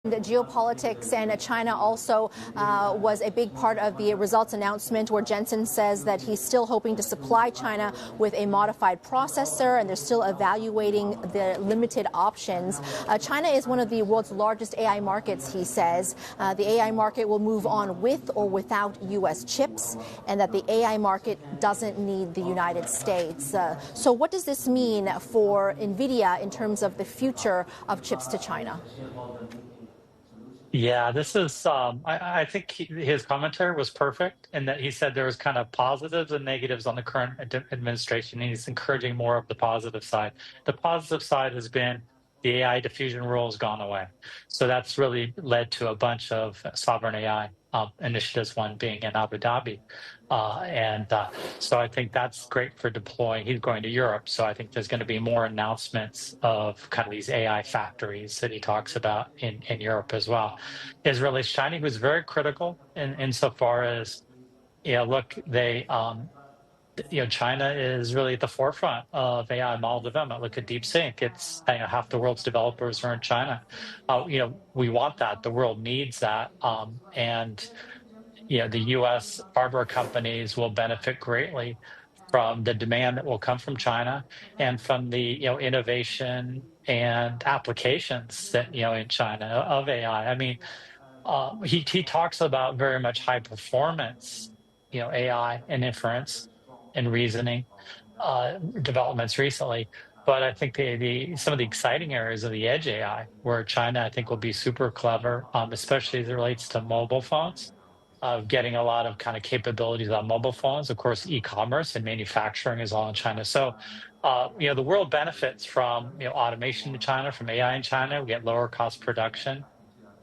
Geopolitics, and China also was a big part of the results announcement, where Jensen says that he's still hoping to supply China with a modified processor, and they're still evaluating the limited options. China is one of the world's largest AI markets, he says. The AI market will move on with or without U.S. chips, and that the AI market doesn't need the United States. So what does this mean for Nvidia in terms of the future of chips to China? Yeah, this is, I think his commentary was perfect in that he said there was kind of positives and negatives on the current administration, and he's encouraging more of the positive side. The positive side has been the AI diffusion rule has gone away. So that's really led to a bunch of sovereign AI initiatives, one being in Abu Dhabi. So I think that's great for deploying. He's going to Europe, so I think there's going to be more announcements of kind of these AI factories that he talks about in Europe as well. Israel is China was very critical insofar as, look, they, China is really at the forefront of AI model development. Look at DeepSeek. It's half the world's developers are in China. We want that. The world needs that. The U.S. hardware companies will benefit greatly from the demand that will come from China and from the innovation and applications that in China of AI. I mean, he talks about very much high performance, AI and inference and reasoning developments recently. But I think some of the exciting areas of the edge AI, where China I think will be super clever, especially as it relates to mobile phones. Getting a lot of kind of capabilities on mobile phones. Of course, e-commerce and manufacturing is all in China. So, the world benefits from automation in China, from AI in China. We get lower cost production.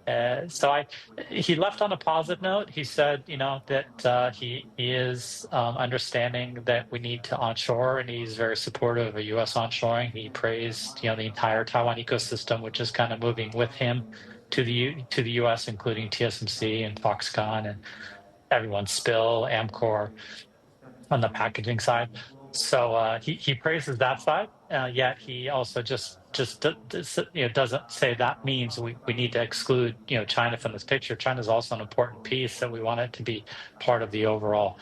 He left on a positive note. He said, that he is understanding that we need to onshore, and he's very supportive of U.S. onshoring. He praised, the entire Taiwan ecosystem, which is kind of moving with him to the U.S., including TSMC and Foxconn and everyone, Spill, Amcor on the packaging side. So he praises that side. Yet he also just doesn't say that means we need to exclude China from this picture. China is also an important piece that we want it to be part of the overall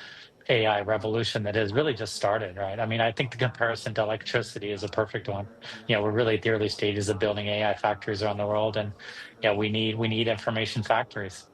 AI revolution that has really just started, right? I mean, I think the comparison to electricity is a perfect one. We're really at the early stages of building AI factories around the world, and we need information factories.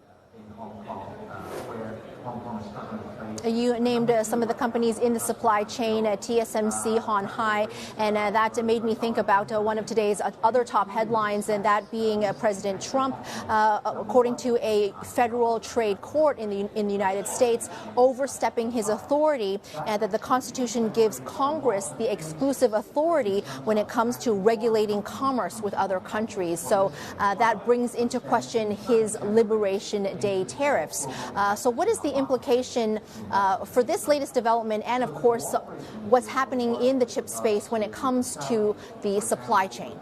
You named some of the companies in the supply chain, TSMC, Hon Hai, and that made me think about one of today's other top headlines, and that being President Trump, according to a federal trade court in the United States, overstepping his authority, and that the Constitution gives Congress the exclusive authority when it comes to regulating commerce with other countries. So that brings into question his Liberation Day tariffs. So what is the implication for this latest development, and of course what's happening in the chip space when it comes to the supply chain?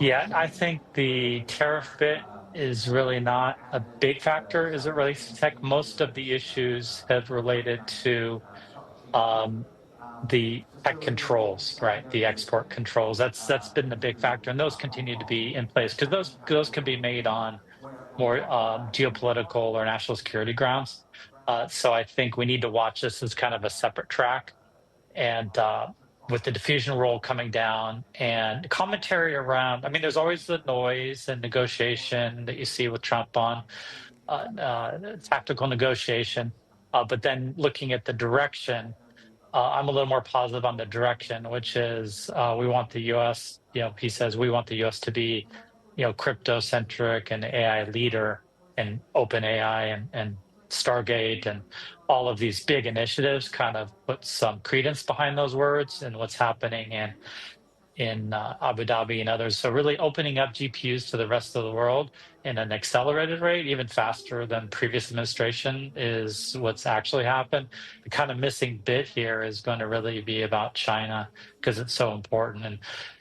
Yeah, I think the tariff bit is really not a big factor as it relates to tech. Most of the issues have related to the tech controls, right? The export controls. That's been the big factor, and those continue to be in place because those can be made on more geopolitical or national security grounds. So I think we need to watch this as kind of a separate track. And with the diffusion rule coming down and commentary around, I mean, there's always the noise and negotiation that you see with Trump on tactical negotiation. But then looking at the direction, I'm a little more positive on the direction, which is we want the U.S., he says we want the U.S. to be crypto-centric and AI leader and open AI and Stargate and all of these big initiatives, kind of put some credence behind those words and what's happening in Abu Dhabi and others. So really opening up GPUs to the rest of the world in an accelerated rate, even faster than previous administration, is what's actually happened. The kind of missing bit here is going to really be about China because it's so important. And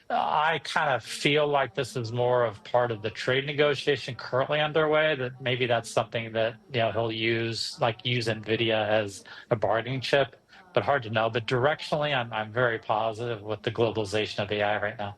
I kind of feel like this is more of part of the trade negotiation currently underway, that maybe that's something that he'll use Nvidia as a bargaining chip, but hard to know. But directionally, I'm very positive with the globalization of AI right now.